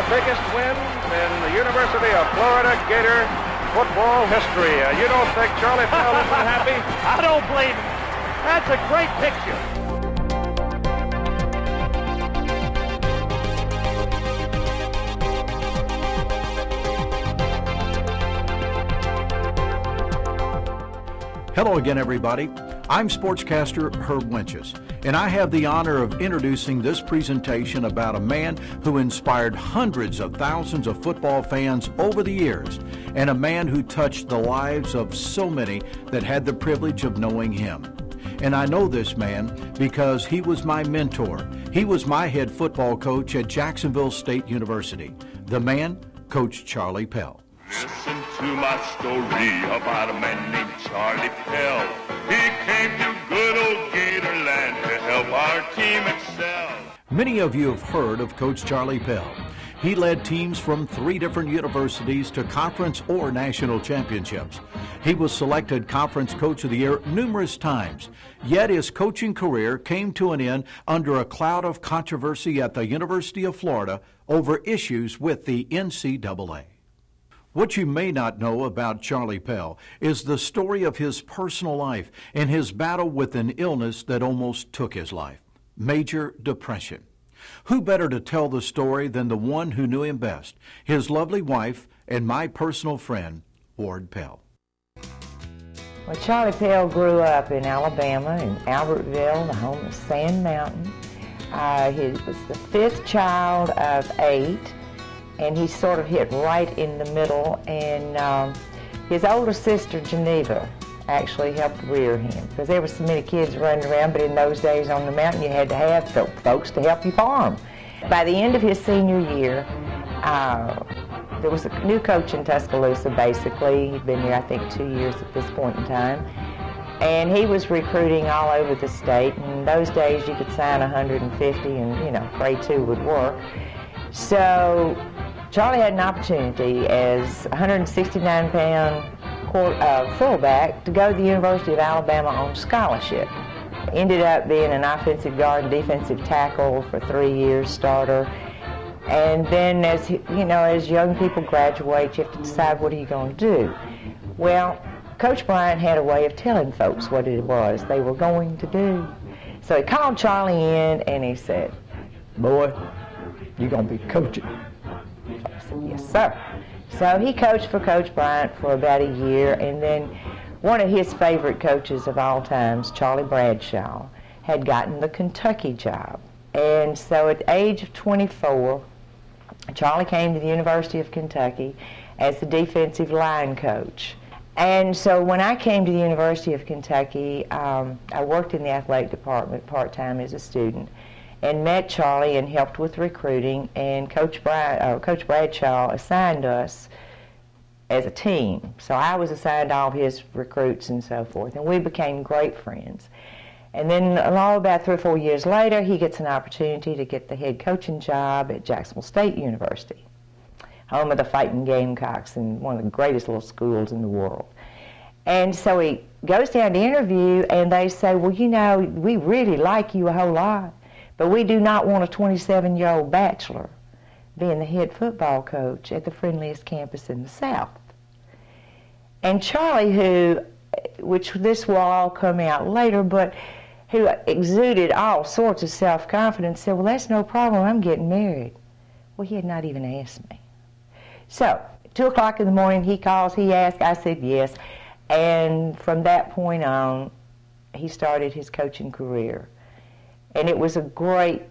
the biggest win in the University of Florida Gator football history. You don't think Charley Pell isn't happy? I don't blame him. That's a great picture. Hello again, everybody. I'm sportscaster Herb Winches, and I have the honor of introducing this presentation about a man who inspired hundreds of thousands of football fans over the years, and a man who touched the lives of so many that had the privilege of knowing him. And I know this man because he was my mentor. He was my head football coach at Jacksonville State University. The man, Coach Charley Pell. Listen to my story about a man named Charley Pell. He came to good old Gatorland to help our team excel. Many of you have heard of Coach Charley Pell. He led teams from 3 different universities to conference or national championships. He was selected Conference Coach of the Year numerous times, yet his coaching career came to an end under a cloud of controversy at the University of Florida over issues with the NCAA. What you may not know about Charley Pell is the story of his personal life and his battle with an illness that almost took his life, major depression. Who better to tell the story than the one who knew him best, his lovely wife and my personal friend, Ward Pell. Well, Charley Pell grew up in Alabama, in Albertville, the home of Sand Mountain. He was the 5th child of 8. And he sort of hit right in the middle, and his older sister, Geneva, actually helped rear him, because there were so many kids running around, but in those days on the mountain you had to have folks to help you farm. By the end of his senior year, there was a new coach in Tuscaloosa, basically. He'd been there, I think, 2 years at this point in time. And he was recruiting all over the state, and in those days you could sign 150 and, you know, grade 2 would work. So Charley had an opportunity as a 169-pound fullback to go to the University of Alabama on scholarship. Ended up being an offensive guard and defensive tackle for 3 years, starter. And then, as you know, as young people graduate, you have to decide what are you going to do. Well, Coach Bryant had a way of telling folks what it was they were going to do. So he called Charley in and he said, "Boy, you're going to be coaching." I said, "Yes, sir." So he coached for Coach Bryant for about a year, and then one of his favorite coaches of all times, Charlie Bradshaw, had gotten the Kentucky job. And so at the age of 24, Charley came to the University of Kentucky as the defensive line coach. And so when I came to the University of Kentucky, I worked in the athletic department part-time as a student, and met Charley and helped with recruiting, and Coach Bradshaw assigned us as a team. So I was assigned all of his recruits and so forth, and we became great friends. And then about 3 or 4 years later, he gets an opportunity to get the head coaching job at Jacksonville State University, home of the Fighting Gamecocks and one of the greatest little schools in the world. And so he goes down to interview, and they say, "Well, you know, we really like you a whole lot, but we do not want a 27-year-old bachelor being the head football coach at the friendliest campus in the South." And Charley, which this will all come out later, but who exuded all sorts of self-confidence, said, "Well, that's no problem, I'm getting married." Well, he had not even asked me. So, 2 o'clock in the morning, he calls, he asks, I said yes, and from that point on, he started his coaching career. And it was a great,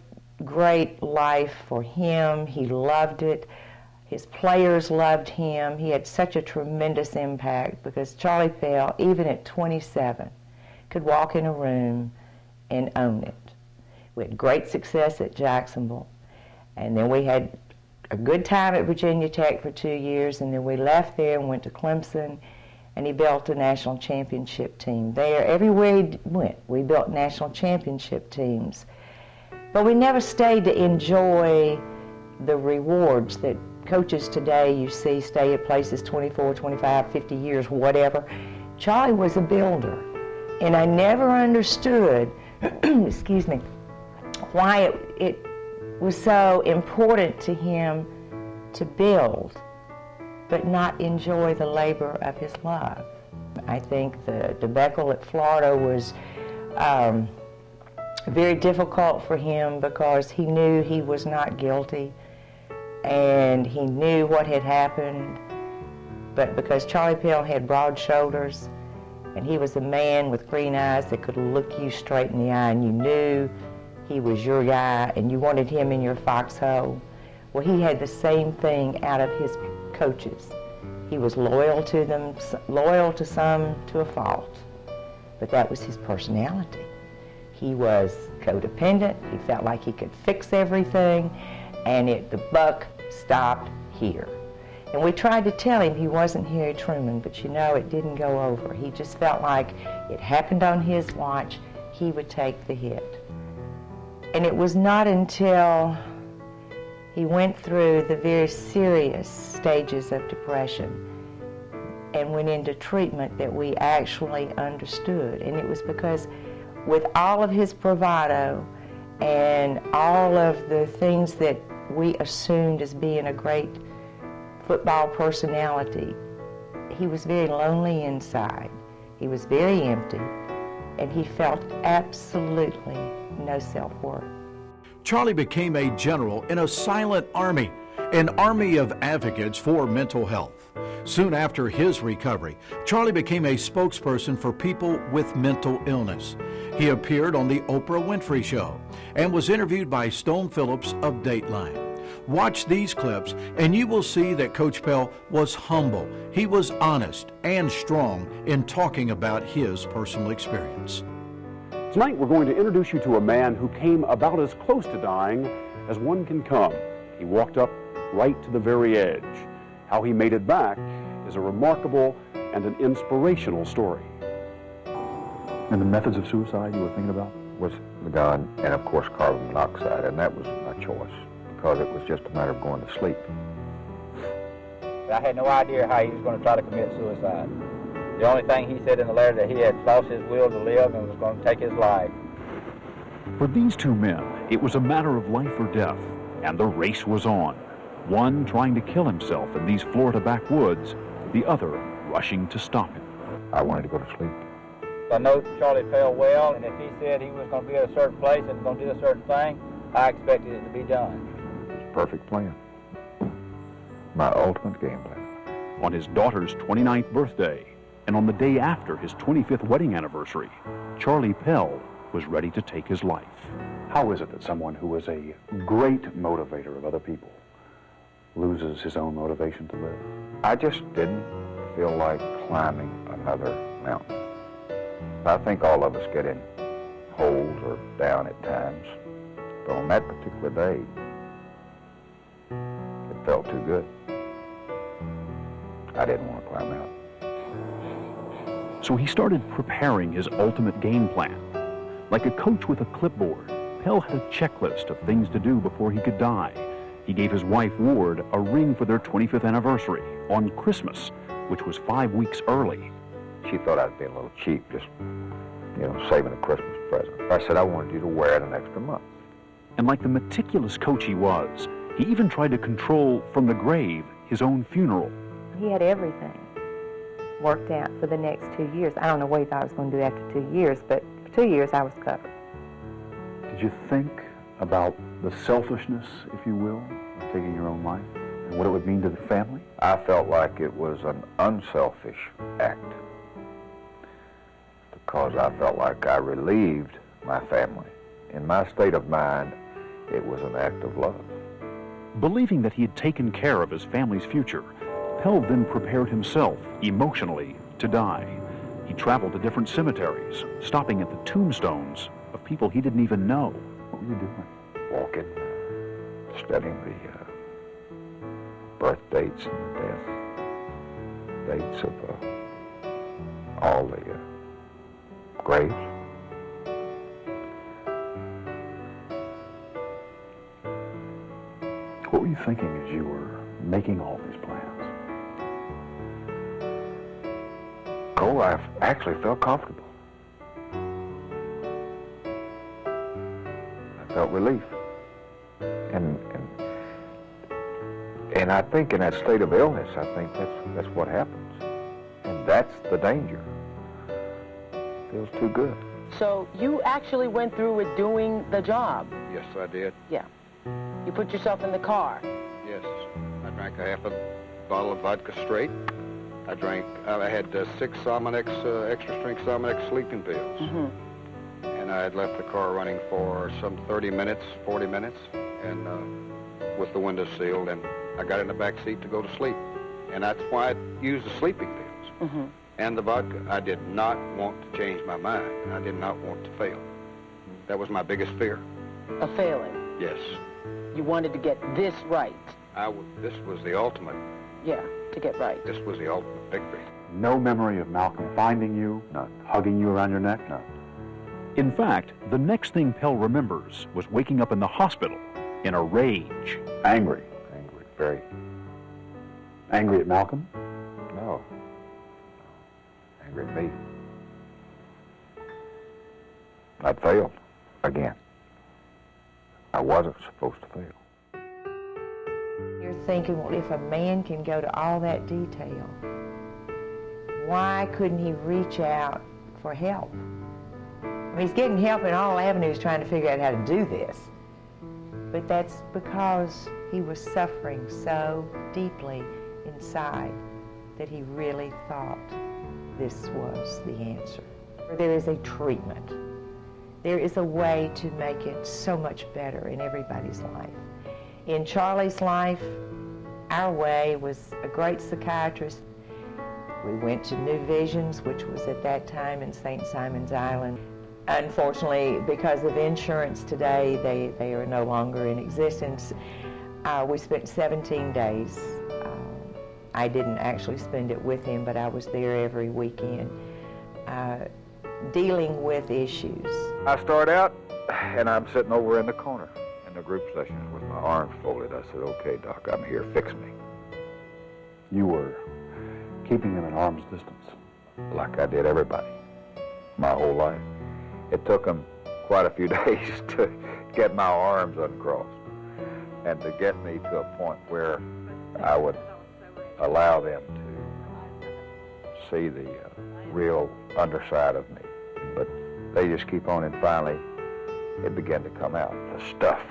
great life for him. He loved it. His players loved him. He had such a tremendous impact because Charley Pell, even at 27, could walk in a room and own it. We had great success at Jacksonville, and then we had a good time at Virginia Tech for 2 years, and then we left there and went to Clemson, and he built a national championship team there. Everywhere he went, we built national championship teams. But we never stayed to enjoy the rewards that coaches today you see stay at places 24, 25, 50 years, whatever. Charley was a builder, and I never understood, excuse me, why it was so important to him to build, but not enjoy the labor of his love. I think the debacle at Florida was very difficult for him because he knew he was not guilty and he knew what had happened, but because Charley Pell had broad shoulders and he was a man with green eyes that could look you straight in the eye and you knew he was your guy and you wanted him in your foxhole, well, he had the same thing out of his coaches. He was loyal to them, loyal to some to a fault, but that was his personality. He was codependent, he felt like he could fix everything, and the buck stopped here. And we tried to tell him he wasn't Harry Truman, but you know, it didn't go over. He just felt like it happened on his watch, he would take the hit. And it was not until he went through the very serious stages of depression and went into treatment that we actually understood. And it was because with all of his bravado and all of the things that we assumed as being a great football personality, he was very lonely inside. He was very empty, and he felt absolutely no self-worth. Charley became a general in a silent army, an army of advocates for mental health. Soon after his recovery, Charley became a spokesperson for people with mental illness. He appeared on the Oprah Winfrey Show and was interviewed by Stone Phillips of Dateline. Watch these clips and you will see that Coach Pell was humble. He was honest and strong in talking about his personal experience. Tonight we're going to introduce you to a man who came about as close to dying as one can come. He walked up right to the very edge. How he made it back is a remarkable and an inspirational story. And the methods of suicide you were thinking about? Was the gun and, of course, carbon monoxide, and that was my choice because it was just a matter of going to sleep. I had no idea how he was going to try to commit suicide. The only thing he said in the letter that he had lost his will to live and was going to take his life. For these two men, it was a matter of life or death, and the race was on. One trying to kill himself in these Florida backwoods, the other rushing to stop him. I wanted to go to sleep. I know Charley Pell well, and if he said he was going to be at a certain place and going to do a certain thing, I expected it to be done. It's a perfect plan. My ultimate game plan. On his daughter's 29th birthday, and on the day after his 25th wedding anniversary, Charley Pell was ready to take his life. How is it that someone who was a great motivator of other people loses his own motivation to live? I just didn't feel like climbing another mountain. I think all of us get in holes or down at times, but on that particular day, it felt too good. I didn't want to climb out. So he started preparing his ultimate game plan. Like a coach with a clipboard, Pell had a checklist of things to do before he could die. He gave his wife, Ward, a ring for their 25th anniversary on Christmas, which was 5 weeks early. She thought I'd be a little cheap, just, saving a Christmas present. I said I wanted you to wear it an extra month. And like the meticulous coach he was, he even tried to control from the grave his own funeral. He had everything worked out for the next 2 years. I don't know what he thought I was going to do after 2 years, but for 2 years I was covered. Did you think about the selfishness, if you will, of taking your own life and what it would mean to the family? I felt like it was an unselfish act because I felt like I relieved my family. In my state of mind, it was an act of love. Believing that he had taken care of his family's future, Pell then prepared himself emotionally to die. He traveled to different cemeteries, stopping at the tombstones of people he didn't even know. What were you doing? Walking, studying the birth dates and death dates of all the graves. What were you thinking as you were making all these plans? Oh, I actually felt comfortable. I felt relief. And And I think in that state of illness, I think that's what happens. And that's the danger. Feels too good. So you actually went through with doing the job? Yes, I did. Yeah. You put yourself in the car? Yes. I drank a half a bottle of vodka straight. I had 6 Salmonex, extra-strength Salmonex sleeping pills. Mm-hmm. And I had left the car running for some 30 minutes, 40 minutes, and with the windows sealed, and I got in the back seat to go to sleep. And that's why I used the sleeping pills. Mm-hmm. And the vodka. I did not want to change my mind. I did not want to fail. That was my biggest fear. Of failing? Yes. You wanted to get this right? This was the ultimate. Yeah, to get right. This was the ultimate victory. No memory of Malcolm finding you, None. hugging you around your neck? None. In fact, the next thing Pell remembers was waking up in the hospital in a rage. Angry. Angry, very. Angry at Malcolm? No. Angry at me. I'd failed again. I wasn't supposed to fail. You're thinking, well, if a man can go to all that detail, why couldn't he reach out for help? I mean, he's getting help in all avenues trying to figure out how to do this. But that's because he was suffering so deeply inside that he really thought this was the answer. There is a treatment. There is a way to make it so much better in everybody's life. In Charley's life, our way was a great psychiatrist. We went to New Visions, which was at that time in St. Simon's Island. Unfortunately, because of insurance today, they are no longer in existence. We spent 17 days. I didn't actually spend it with him, but I was there every weekend, dealing with issues. I start out, and I'm sitting over in the corner in the group sessions with my arms folded. I said, okay, Doc, I'm here, fix me. You were keeping him at arm's distance. Like I did everybody, my whole life. It took them quite a few days to get my arms uncrossed and to get me to a point where I would allow them to see the real underside of me. But they just keep on, and finally it began to come out, the stuff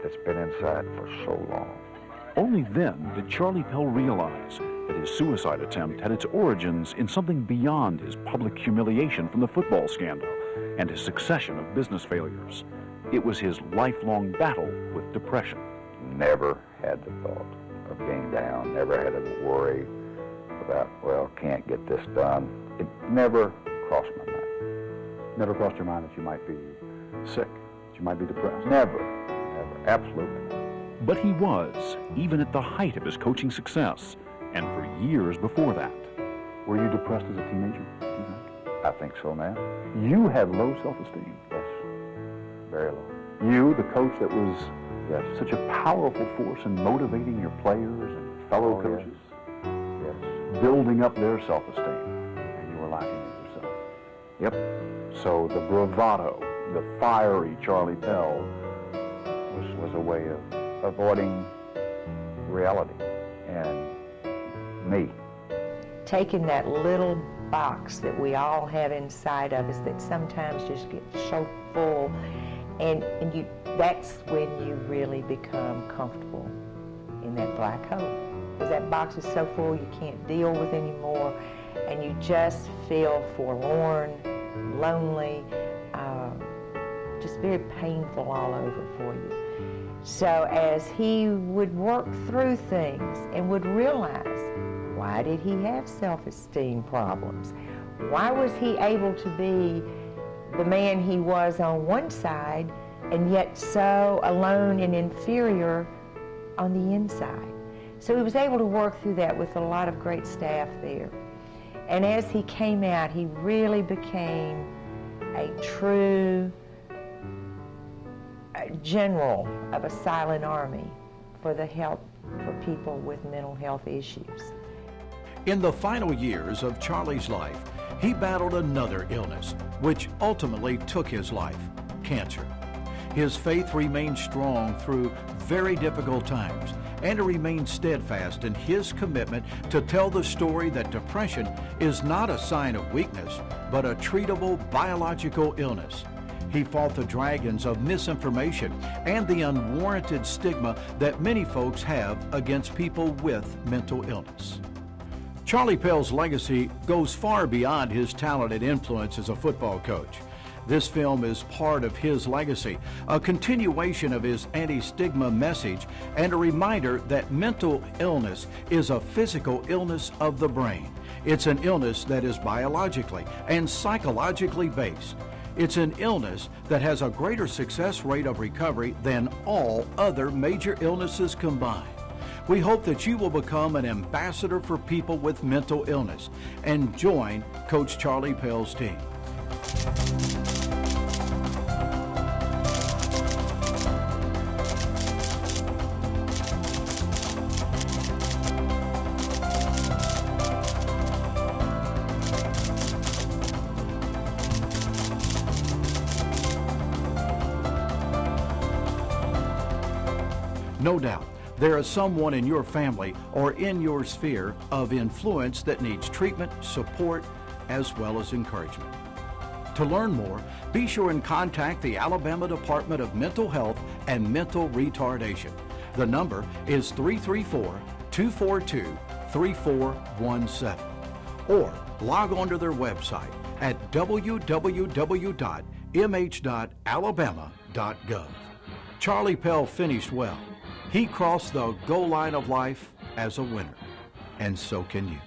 that's been inside for so long. Only then did Charley Pell realize that his suicide attempt had its origins in something beyond his public humiliation from the football scandal and his succession of business failures. It was his lifelong battle with depression. Never had the thought of being down, never had to worry about, well, can't get this done. It never crossed my mind. Never crossed your mind that you might be sick, that you might be depressed? Never, never, absolutely not. But he was, even at the height of his coaching success, and for years before that. Were you depressed as a teenager? I think so now. You had low self-esteem. Yes, very low. You, the coach that was such a powerful force in motivating your players and fellow coaches. Yes. Building up their self-esteem, and you were lacking it yourself. Yep. So the bravado, the fiery Charley Pell was a way of avoiding reality and me. Taking that little box that we all have inside of us that sometimes just gets so full, and that's when you really become comfortable in that black hole. Because that box is so full you can't deal with anymore, and you just feel forlorn, lonely, just very painful all over for you. So as he would work through things and would realize, why did he have self-esteem problems? Why was he able to be the man he was on one side and yet so alone and inferior on the inside? So he was able to work through that with a lot of great staff there. And as he came out, he really became a true general of a silent army for the help for people with mental health issues. In the final years of Charley's life, he battled another illness, which ultimately took his life, cancer. His faith remained strong through very difficult times, and he remained steadfast in his commitment to tell the story that depression is not a sign of weakness, but a treatable biological illness. He fought the dragons of misinformation and the unwarranted stigma that many folks have against people with mental illness. Charley Pell's legacy goes far beyond his talent and influence as a football coach. This film is part of his legacy, a continuation of his anti-stigma message, and a reminder that mental illness is a physical illness of the brain. It's an illness that is biologically and psychologically based. It's an illness that has a greater success rate of recovery than all other major illnesses combined. We hope that you will become an ambassador for people with mental illness and join Coach Charley Pell's team. No doubt, there is someone in your family or in your sphere of influence that needs treatment, support, as well as encouragement. To learn more, be sure and contact the Alabama Department of Mental Health and Mental Retardation. The number is 334-242-3417. Or log on to their website at www.mh.alabama.gov. Charley Pell finished well. He crossed the goal line of life as a winner, and so can you.